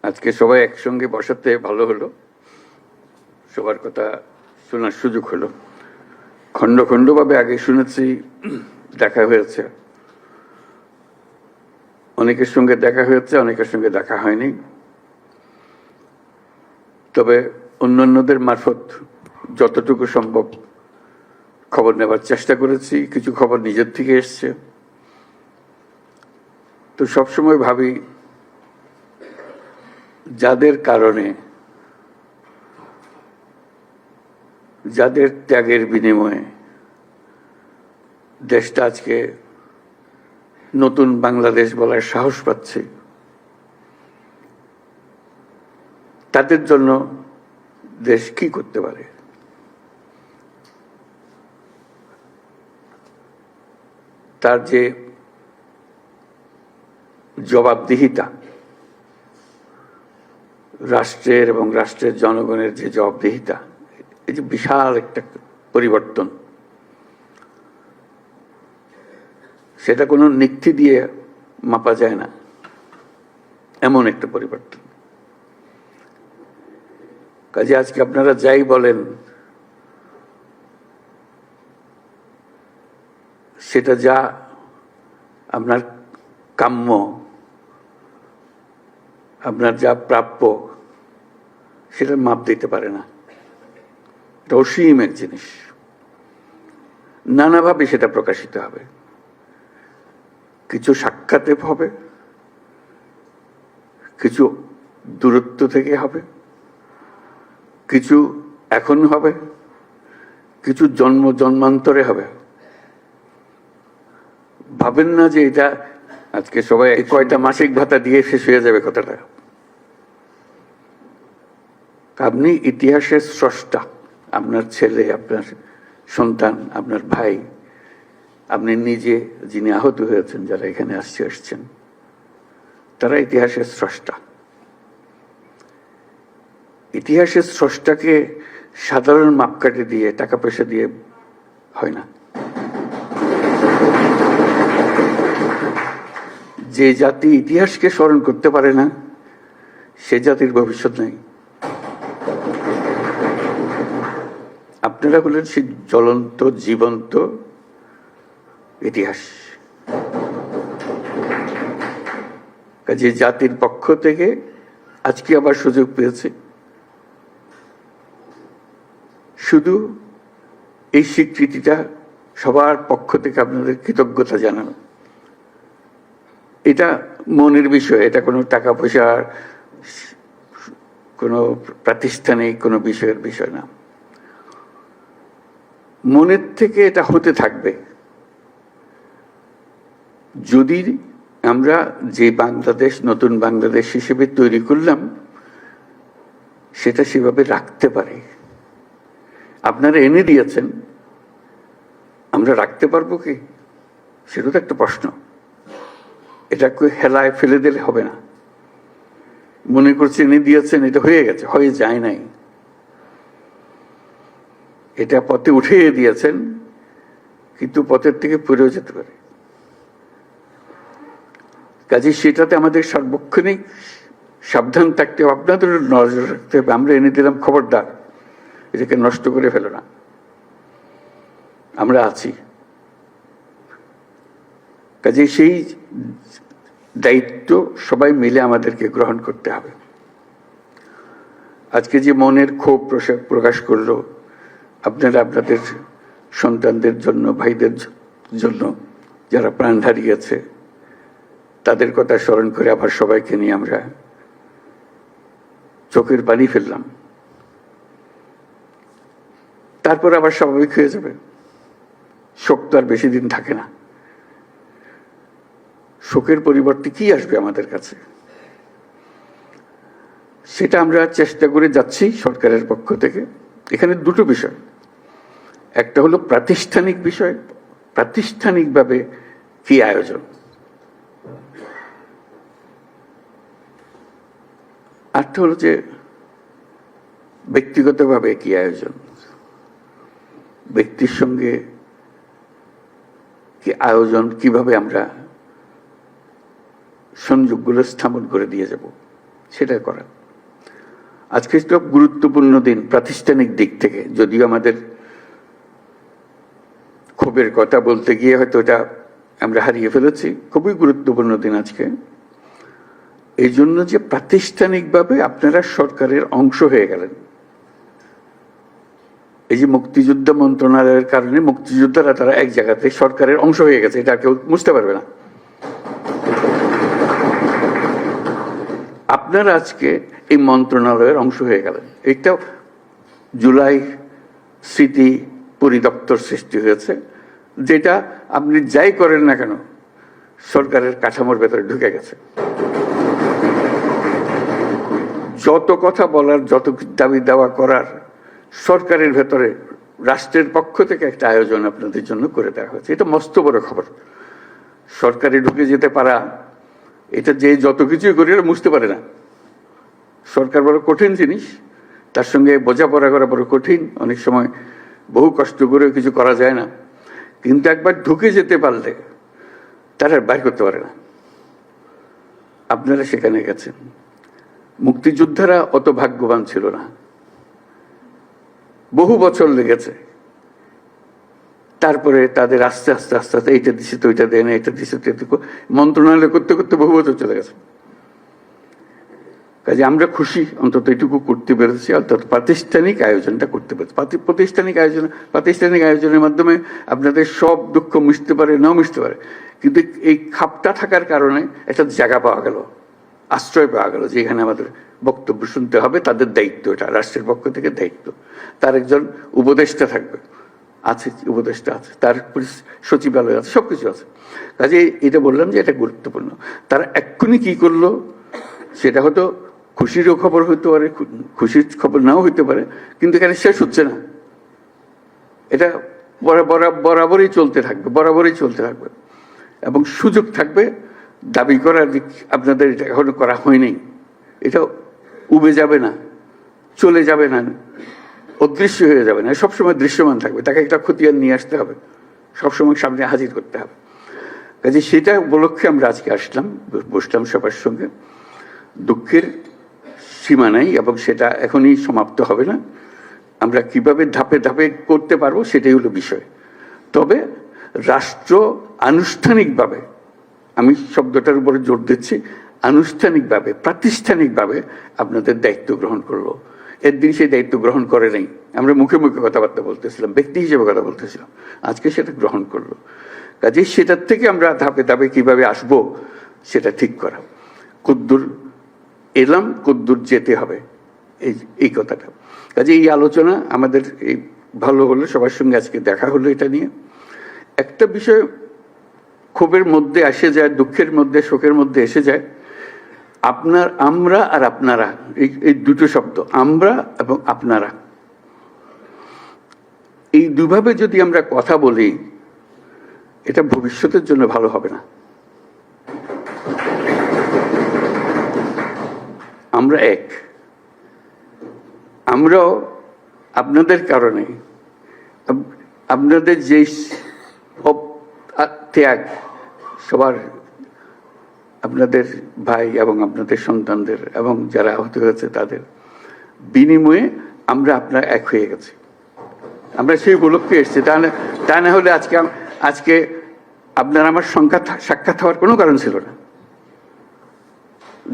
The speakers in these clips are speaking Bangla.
আজকে সবাই একসঙ্গে বসাতে ভালো হলো, সবার কথা শোনার সুযোগ হলো। খণ্ড খণ্ডভাবে আগে শুনেছি, দেখা হয়েছে, অনেকের সঙ্গে দেখা হয়েছে, অনেকের সঙ্গে দেখা হয়নি। তবে অন্যান্যদের মারফত যতটুকু সম্ভব খবর নেবার চেষ্টা করেছি। কিছু খবর নিজের থেকে এসছে। তো সবসময় ভাবি, যাদের কারণে, যাদের ত্যাগের বিনিময়ে দেশটা আজকে নতুন বাংলাদেশ বলার সাহস পাচ্ছে, তাদের জন্য দেশ কি করতে পারে। তার যে জবাবদিহিতা, রাষ্ট্রের এবং রাষ্ট্রের জনগণের যে জবাবদিহিতা, এই যে বিশাল একটা পরিবর্তন, সেটা কোনো নিক্তি দিয়ে মাপা যায় না। এমন একটা পরিবর্তন। কাজে আজকে আপনারা যাই বলেন, সেটা যা আপনার কাম্য, আপনার যা প্রাপ্য, সেটা মাপ দিতে পারে না। এটা অসীম এক জিনিস। নানাভাবে সেটা প্রকাশিত হবে। কিছু সাক্ষাতে হবে, কিছু দূরত্ব থেকে হবে, কিছু এখন হবে, কিছু জন্ম জন্মান্তরে হবে। ভাবেন না যে এটা আজকে সবাই কয়টা মাসিক ভাতা দিয়ে শেষ হয়ে যাবে কথাটা। আপনি ইতিহাসের স্রষ্টা। আপনার ছেলে, আপনার সন্তান, আপনার ভাই, আপনি নিজে, যিনি আহত হয়েছেন, যারা এখানে আসছেন, তারা ইতিহাসের স্রষ্টা। ইতিহাসের স্রষ্টাকে সাধারণ মাপকাঠি দিয়ে, টাকা পয়সা দিয়ে হয় না। যে জাতি ইতিহাসকে স্মরণ করতে পারে না, সে জাতির ভবিষ্যৎ নেই। আপনারা হলেন সেই জ্বলন্ত, জীবন্ত ইতিহাস। কাজে জাতির পক্ষ থেকে আজকে আবার সুযোগ পেয়েছে শুধু এই স্বীকৃতিটা সবার পক্ষ থেকে আপনাদের কৃতজ্ঞতা জানানো। এটা মনের বিষয়, এটা কোনো টাকা পয়সার, কোনো প্রাতিষ্ঠানিক কোনো বিষয়ের বিষয় না। মনের থেকে এটা হতে থাকবে যদি আমরা যে বাংলাদেশ, নতুন বাংলাদেশ হিসেবে তৈরি করলাম, সেটা সেভাবে রাখতে পারি। আপনারা এনে দিয়েছেন, আমরা রাখতে পারবো কি, সেটা তো একটা প্রশ্ন। এটা হেলায় ফেলে দিলে হবে না। মনে করছে এনে দিয়েছেন, এটা হয়ে গেছে, হয়ে যায় নাই। এটা পথে উঠিয়ে দিয়েছেন, কিন্তু পথের থেকে পড়েও যেতে পারে। কাজে সেটাতে আমাদের সার্বক্ষণিক সাবধান থাকতে হবে, আপনাদের নজর রাখতে হবে। আমরা এনে দিলাম, খবরদার এটাকে নষ্ট করে ফেলো না। আমরা আছি। কাজে সেই দায়িত্ব সবাই মিলে আমাদেরকে গ্রহণ করতে হবে। আজকে যে মনের ক্ষোভ প্রকাশ করলো আপনারা আপনাদের সন্তানদের জন্য, ভাইদের জন্য, যারা প্রাণ হারিয়েছে, তাদের কথা স্মরণ করে আবার সবাইকে নিয়ে আমরা চোখের পানি ফেললাম। তারপর আবার স্বাভাবিক হয়ে যাবে। শোক তো আর বেশি দিন থাকে না। শোকের পরিবর্তে কি আসবে আমাদের কাছে, সেটা আমরা চেষ্টা করে যাচ্ছি সরকারের পক্ষ থেকে। এখানে দুটো বিষয়, একটা হলো প্রাতিষ্ঠানিক বিষয়, প্রাতিষ্ঠানিকভাবে কি আয়োজন, আরেকটা হলো যে ব্যক্তিগতভাবে কি আয়োজন, ব্যক্তির সঙ্গে কি আয়োজন, কিভাবে আমরা সংযোগগুলো স্থাপন করে দিয়ে যাব। সেটা করা। আজকে তো গুরুত্বপূর্ণ দিন প্রাতিষ্ঠানিক দিক থেকে, যদিও আমাদের ক্ষোভের কথা বলতে গিয়ে হয়তো এটা আমরা হারিয়ে ফেলেছি। খুবই গুরুত্বপূর্ণ দিন আজকে, এই জন্য যে প্রাতিষ্ঠানিকভাবে আপনারা সরকারের অংশ হয়ে গেলেন। এই যে মুক্তিযোদ্ধা মন্ত্রণালয়ের কারণে মুক্তিযোদ্ধারা তারা এক জায়গাতে সরকারের অংশ হয়ে গেছে, এটা কেউ বুঝতে পারবে না। আপনারা আজকে এই মন্ত্রণালয়ের অংশ হয়ে গেলেন। এটা জুলাই স্মৃতি পরিদপ্তর সৃষ্টি হয়েছে, যেটা আপনি যাই করেন না কেন সরকারের কাঠামোর ভেতরে ঢুকে গেছে। যত কথা বলার, যত দাবি দাওয়া করার সরকারের ভেতরে রাষ্ট্রের পক্ষ থেকে একটা আয়োজন আপনাদের জন্য করে দেওয়া হয়েছে। এটা মস্ত বড় খবর। সরকারে ঢুকে যেতে পারা, এটা যে যত কিছুই করি বুঝতে পারে না। সরকার বড় কঠিন জিনিস, তার সঙ্গে বোঝাপড়া করা বড় কঠিন। অনেক সময় বহু কষ্ট করে কিছু করা যায় না, কিন্তু একবার ঢুকে যেতে পারলে তারা বাইর করতে পারে না। আপনারা সেখানে গেছেন। মুক্তিযোদ্ধারা অত ভাগ্যবান ছিল না, বহু বছর লেগেছে। তারপরে তাদের আস্তে আস্তে আস্তে আস্তে এইটা দিছে তো ওইটা দেয় না, এটা দিছে তো মন্ত্রণালয় করতে করতে বহু বছর চলে গেছে। কাজে আমরা খুশি অন্তত এটুকু করতে পেরেছি, অর্থাৎ প্রাতিষ্ঠানিক আয়োজনটা করতে পেরেছি। প্রাতিষ্ঠানিক আয়োজনের মাধ্যমে আপনাদের সব দুঃখ মিশতে পারে, নাও মিশতে পারে, কিন্তু এই খাপটা থাকার কারণে একটা জায়গা পাওয়া গেল, আশ্রয় পাওয়া গেল, যেখানে আমাদের বক্তব্য শুনতে হবে। তাদের দায়িত্ব, এটা রাষ্ট্রের পক্ষ থেকে দায়িত্ব। তার একজন উপদেষ্টা থাকবে, আছে উপদেষ্টা আছে, তার সচিবালয় আছে, সবকিছু আছে। কাজে এটা বললাম যে এটা গুরুত্বপূর্ণ। তারা এক্ষুনি কি করলো সেটা হয়তো খুশিরও খবর হইতে পারে, খুশির খবর নাও হইতে পারে, কিন্তু এখানে শেষ হচ্ছে না। এটা বরাবরই চলতে থাকবে, বরাবরই চলতে থাকবে, এবং সুযোগ থাকবে দাবি করার। আপনাদের এটা এখনো করা হয়নি, এটা উবে যাবে না, চলে যাবে না, অদৃশ্য হয়ে যাবে না, সবসময় দৃশ্যমান থাকবে। তাকে একটা খতিয়ান নিয়ে আসতে হবে, সবসময় সামনে হাজির করতে হবে। কাজে সেটা উপলক্ষে আমরা আজকে আসলাম, বসলাম সবার সঙ্গে। দুঃখের সীমা নাই, এবং সেটা এখনই সমাপ্ত হবে না। আমরা কিভাবে ধাপে ধাপে করতে পারবো সেটাই হলো বিষয়। তবে রাষ্ট্র আনুষ্ঠানিকভাবে, আমি শব্দটার উপরে জোর দিচ্ছি, আনুষ্ঠানিকভাবে প্রাতিষ্ঠানিকভাবে আপনাদের দায়িত্ব গ্রহণ করলো। একদিন সেই দায়িত্ব গ্রহণ করে নেই, আমরা মুখে মুখে কথাবার্তা বলতেছিলাম, ব্যক্তি হিসেবে কথা বলতেছিলাম, আজকে সেটা গ্রহণ করলো। কাজে সেটার থেকে আমরা ধাপে ধাপে কিভাবে আসবো সেটা ঠিক করা। কদ্দূর এলাম, কদ্দূর যেতে হবে, এই কথাটা। কাজে এই আলোচনা আমাদের এই ভালো হলো, সবার সঙ্গে আজকে দেখা হলো। এটা নিয়ে একটা বিষয় ক্ষোভের মধ্যে এসে যায়, দুঃখের মধ্যে, শোকের মধ্যে এসে যায়। আমরা আর আপনারা, এই দুটো শব্দ, আমরা এবং আপনারা, এই দুভাবে যদি আমরা কথা বলি, এটা ভবিষ্যতের জন্য ভালো হবে না। আমরা এক, আমরাও আপনাদের কারণে, আপনাদের যে ত্যাগ, সবার, আপনাদের ভাই এবং আপনাদের সন্তানদের এবং যারা আহত হয়েছে তাদের বিনিময়ে আমরা আপনারা এক হয়ে গেছি। আমরা সেই উপলক্ষে এসেছি। তা না হলে আজকে আপনার আমার সাক্ষাৎ হওয়ার কোনো কারণ ছিল না।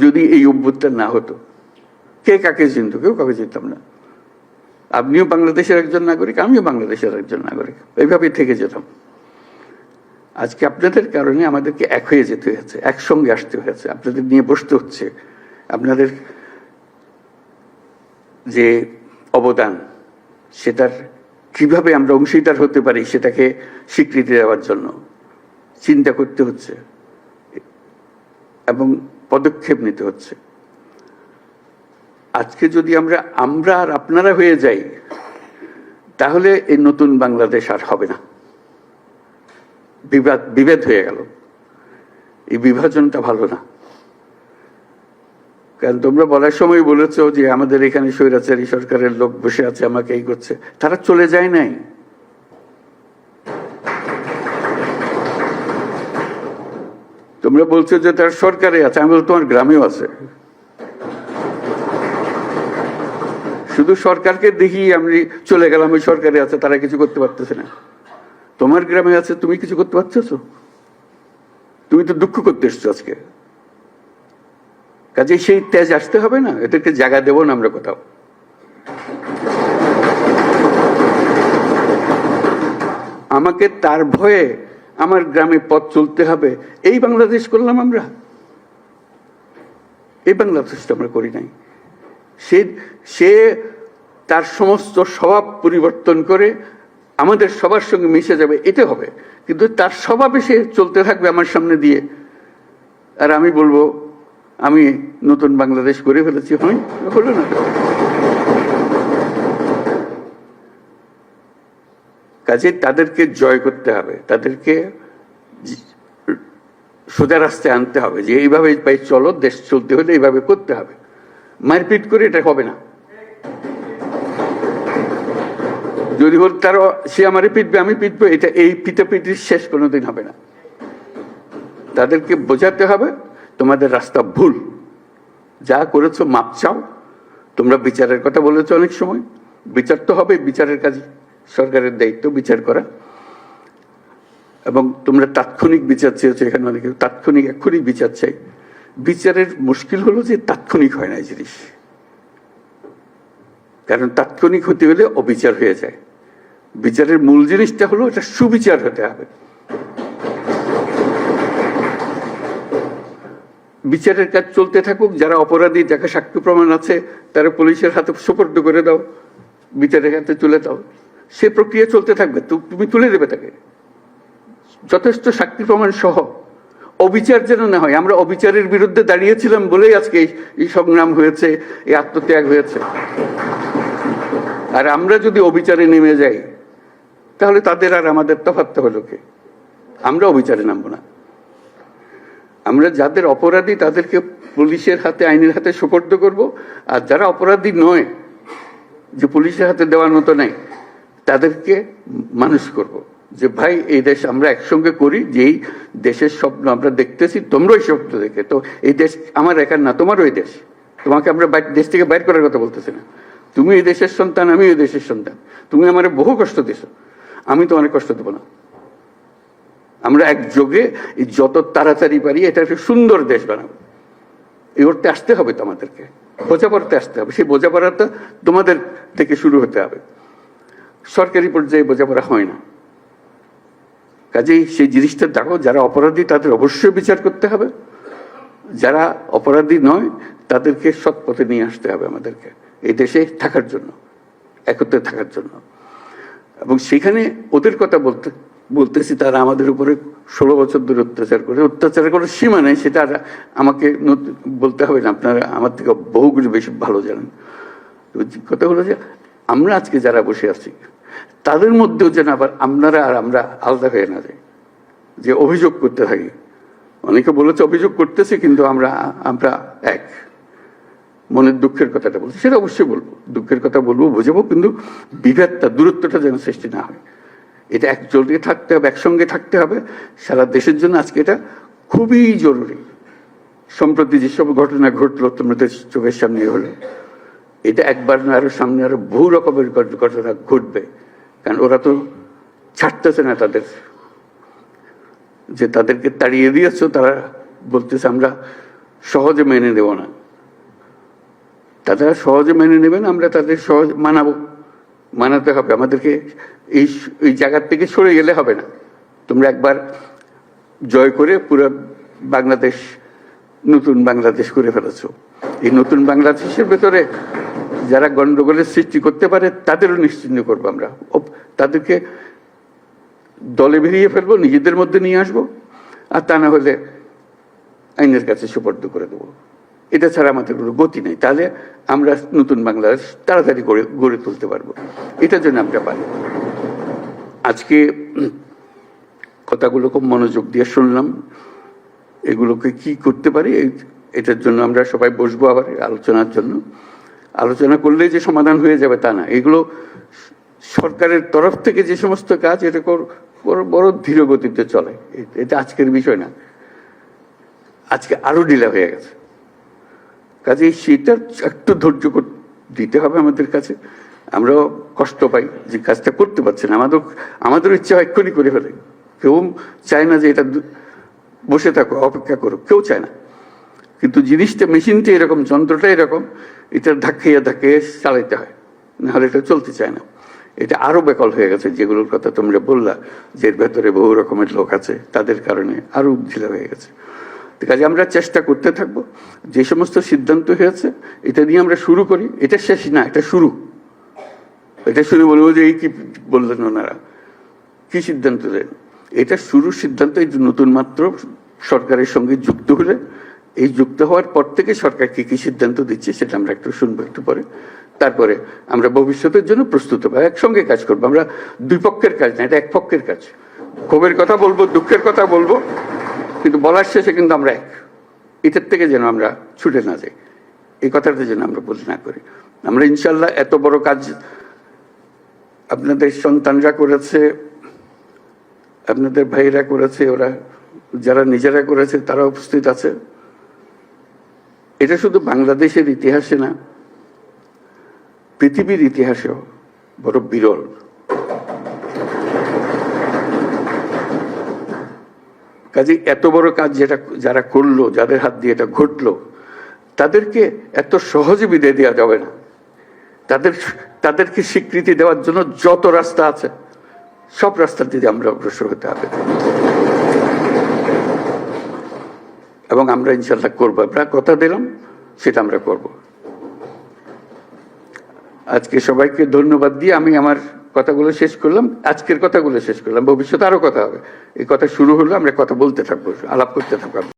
যদি এই অভ্যুত্থান না হতো, কে কাকে চিনত? কেউ কাউকে চিনতাম না। আপনিও বাংলাদেশের একজন নাগরিক, আমিও বাংলাদেশের একজন নাগরিক, এইভাবেই থেকে যেতাম। আজকে আপনাদের কারণে আমাদেরকে এক হয়ে যেতে হয়েছে, একসঙ্গে আসতে হয়েছে, আপনাদের নিয়ে বসতে হচ্ছে। আপনাদের যে অবদান, সেটার কিভাবে আমরা অংশীদার হতে পারি সেটাকে স্বীকৃতি দেওয়ার জন্য চিন্তা করতে হচ্ছে এবং পদক্ষেপ নিতে হচ্ছে। আজকে যদি আমরা আর আপনারা হয়ে যাই, তাহলে এই নতুন বাংলাদেশ আর হবে না। বিভেদ হয়ে গেল। এই বিভাজনটা ভালো না। কারণ তোমরা বলার সময় বলেছ যে আমাদের এখানে স্বৈরাচারী সরকারের লোক বসে আছে, আমাকে এই করছে। তারা চলে যায় নাই। তোমরা বলছো যে তার সরকারে আছে, আমি বলছি তোমার গ্রামেও আছে। শুধু সরকারকে দেখি আমি চলে গেলাম, ওই সরকারে আছে তারা কিছু করতে পারতেছে না। তোমার গ্রামে আছে, তুমি কিছু করতে পারতেছো? তুমি তো দুঃখ করতে এসছো আজকে। কাজে সেই তেজ আসতে হবে না, এদেরকে জায়গা দেবো না আমরা কোথাও। আমাকে তার ভয়ে আমার গ্রামে পথ চলতে হবে, এই বাংলাদেশ করলাম আমরা? এই বাংলাদেশটা আমরা করি নাই। সে তার সমস্ত স্বভাব পরিবর্তন করে আমাদের সবার সঙ্গে মিশে যাবে, এটা হবে। কিন্তু তার স্বভাবে সে চলতে থাকবে আমার সামনে দিয়ে, আর আমি বলবো আমি নতুন বাংলাদেশ করে ফেলেছি। হলো না। কাজে তাদেরকে জয় করতে হবে, তাদেরকে সোজা রাস্তায় আনতে হবে, যে এইভাবে চলো, দেশ চলতে হলে এইভাবে করতে হবে। মারপিট করে এটা হবে না। যদি বল তার সে আমারে পিটবে, আমি পিটবো, এটা এই পিটাপিটির শেষ কোনোদিন হবে না। তাদেরকে বোঝাতে হবে তোমাদের রাস্তা ভুল, যা করেছো মাপ চাও। তোমরা বিচারের কথা বলেছো অনেক সময়, বিচার তো হবে, বিচারের কাজ সরকারের দায়িত্ব বিচার করা। এবং তোমরা তাৎক্ষণিক বিচার চেয়েছো, এখানে অনেকে তাৎক্ষণিক এক্ষুনি বিচার চাই। বিচারের মুশকিল হলো যে তাৎক্ষণিক হয় না এই জিনিস, কারণ তাৎক্ষণিক হতে হলে অবিচার হয়ে যায়। বিচারের মূল জিনিসটা হলো এটা সুবিচার হতে হবে। বিচারের কাজ চলতে থাকুক, যারা অপরাধী, যাকে সাক্ষ্য প্রমাণ আছে, তারা পুলিশের হাতে সুপর্দ করে দাও, বিচারের হাতে তুলে দাও, সে প্রক্রিয়া চলতে থাকবে। তুমি তুলে দেবে তাকে যথেষ্ট সাক্ষী প্রমাণ সহ। অবিচার যেন না হয়। আমরা অবিচারের বিরুদ্ধে দাঁড়িয়েছিলাম বলেই আজকে এই সংগ্রাম হয়েছে, এই আত্মত্যাগ হয়েছে। আর আমরা যদি অবিচারে নেমে যাই, তাহলে তাদের আর আমাদের তফাৎ হলো কি? আমরা অবিচারে নামবো না। আমরা যাদের অপরাধী তাদেরকে পুলিশের হাতে, আইনের হাতে সুপর্দ করব। আর যারা অপরাধী নয়, যে পুলিশের হাতে দেওয়ার মতো নাই, তাদেরকে মানুষ করব, যে ভাই এই দেশ আমরা একসঙ্গে করি, যেই দেশের স্বপ্ন আমরা দেখতেছি, তোমরাও এই স্বপ্ন দেখে। তো এই দেশ আমার একার না, তোমারও এই দেশ। তোমাকে আমরা দেশ থেকে বাইর করার কথা বলতেছি না। তুমি এই দেশের সন্তান, আমি এই দেশের সন্তান। তুমি আমার বহু কষ্ট দিছো, আমি তো অনেক কষ্ট দেবো না। আমরা একযোগে যত তাড়াতাড়ি পারি এটা একটা সুন্দর দেশ বানাবো। এই অর্থে আসতে হবে তো আমাদেরকে, বোঝাপড়াতে আসতে হবে। সেই বোঝাপড়াটা তোমাদের থেকে শুরু হতে হবে। সরকারি পর্যায়ে বোঝাপড়া হয় না। কাজেই সেই জিনিসটা দেখো, যারা অপরাধী তাদের অবশ্যই বিচার করতে হবে, যারা অপরাধী নয় তাদেরকে সৎ পথে নিয়ে আসতে হবে আমাদেরকে, এই দেশে থাকার জন্য, একত্রে থাকার জন্য। এবং সেখানে ওদের কথা বলতেছি, তারা আমাদের উপরে 16 বছর ধরে অত্যাচার করার সীমা নেই। সেটা আমাকে বলতে হবে না, আপনারা আমার থেকে বহুগুলো বেশি ভালো জানেন। কথা হলো যে আমরা আজকে যারা বসে আছি তাদের মধ্যেও যেন আবার আপনারা আর আমরা আলাদা হয়ে না যাই, যে অভিযোগ করতে থাকি। অনেকে বলেছে অভিযোগ করতেছি, কিন্তু আমরা এক। মনের দুঃখের কথাটা বলছি, সেটা অবশ্যই বলবো, দুঃখের কথা বলবো, বুঝাবো, কিন্তু বিভেদটা, দূরত্বটা যেন সৃষ্টি না হয়। এটা একজোটে থাকতে হবে, একসঙ্গে থাকতে হবে সারা দেশের জন্য। আজকে এটা খুবই জরুরি। সম্প্রতি যেসব ঘটনা ঘটলো তোমাদের চোখের সামনে হলো, এটা একবার না, আরো সামনে আরো বহু রকমের ঘটনা ঘটবে। কারণ ওরা তো ছাড়তেছে না তাদের, যে তাদেরকে তাড়িয়ে দিয়েছো, তারা বলতেছে আমরা সহজে মেনে নেব না। তারা সহজে মেনে নেবেন, আমরা তাদের সহজ মানাতে হবে। আমাদেরকে এই জায়গার থেকে সরে গেলে হবে না। তোমরা একবার জয় করে পুরো বাংলাদেশ নতুন বাংলাদেশ করে ফেলেছো। এই নতুন বাংলাদেশের ভেতরে যারা গন্ডগোলের সৃষ্টি করতে পারে তাদেরও নিশ্চিহ্ন করবো আমরা। তাদেরকে দলে বেরিয়ে ফেলবো, নিজেদের মধ্যে নিয়ে আসবো, আর তা না হলে আইনের কাছে সুপর্দ করে দেবো। এটা ছাড়া আমাদের কোনো গতি নেই। তাহলে আমরা নতুন বাংলাদেশ তাড়াতাড়ি গড়ে তুলতে পারবো। এটার জন্য আমরা পারি। আজকে কথাগুলো খুব মনোযোগ দিয়ে শুনলাম। এগুলোকে কি করতে পারি, এটার জন্য আমরা সবাই বসবো আবার আলোচনার জন্য। আলোচনা করলেই যে সমাধান হয়ে যাবে তা না। এগুলো সরকারের তরফ থেকে যে সমস্ত কাজ, এটা বড় ধীর গতিতে চলে। এটা আজকের বিষয় না, আজকে আরো ঢিলা হয়ে গেছে। কাজে সেটা একটু দিতে হবে আমাদের কাছে। আমরাও কষ্ট পাই যে কাজটা করতে পারছি না, আমাদের ইচ্ছা হয় এক্ষুনি করে ফেলে। কেউ চায় না যে এটা বসে থাকো, অপেক্ষা করো, কেউ চায় না। কিন্তু জিনিসটা, মেশিনটা এরকম, যন্ত্রটা এরকম, এটা ধাক্কাইয়া ধাক্কাইয়া চালাইতে হয়, নাহলে এটা চলতে চায় না। এটা আরো বেকল হয়ে গেছে, যেগুলোর কথা তোমরা বললা যে এর ভেতরে বহু রকমের লোক আছে, তাদের কারণে আরো ঢিলা হয়ে গেছে। কাজে আমরা চেষ্টা করতে থাকবো, যে সমস্ত সিদ্ধান্ত হয়েছে এটা নিয়ে আমরা শুরু করি। এটা শেষ না, এটা শুরু। এটা শুরু বলবো যে এই কি বললেন ওনারা, কি সিদ্ধান্ত দেন, এটা শুরু সিদ্ধান্ত। এই নতুন মাত্র সরকারের সঙ্গে যুক্ত হলে, এই যুক্ত হওয়ার পর থেকে সরকার কি কি সিদ্ধান্ত দিচ্ছে সেটা আমরা একটু শুনবো একটু পরে। তারপরে আমরা ভবিষ্যতের জন্য প্রস্তুত হবো, একসঙ্গে কাজ করবো। আমরা দুই পক্ষের কাজ না, এটা এক পক্ষের কাজ। ক্ষোভের কথা বলবো, দুঃখের কথা বলবো, কিন্তু বলার শেষে কিন্তু আমরা এক। এটার থেকে যেন আমরা ছুটে না যাই, এই কথাটা যেন আমরা বলতে না করি। আমরা ইনশাল্লাহ এত বড় কাজ আপনাদের সন্তানরা করেছে, আপনাদের ভাইরা করেছে, ওরা যারা নিজেরা করেছে তারা উপস্থিত আছে। এটা শুধু বাংলাদেশের ইতিহাসে না, পৃথিবীর ইতিহাসেও বড় বিরল। কাজে এত বড় কাজ যেটা যারা করলো, যাদের হাত দিয়ে এটা ঘটলো, তাদেরকে এত সহজে বিদায় দেওয়া যাবে না। তাদেরকে স্বীকৃতি দেওয়ার জন্য যত রাস্তা আছে সব রাস্তা দিয়ে আমরা অগ্রসর হতে হবে, এবং আমরা ইনশাল্লাহ করবো। আমরা কথা দিলাম, সেটা আমরা করব। আজকে সবাইকে ধন্যবাদ দিয়ে আমি আমার কথাগুলো শেষ করলাম, আজকের কথাগুলো শেষ করলাম। ভবিষ্যতে আরো কথা হবে, এই কথা শুরু হলো, আমরা কথা বলতে থাকবো, আলাপ করতে থাকবো।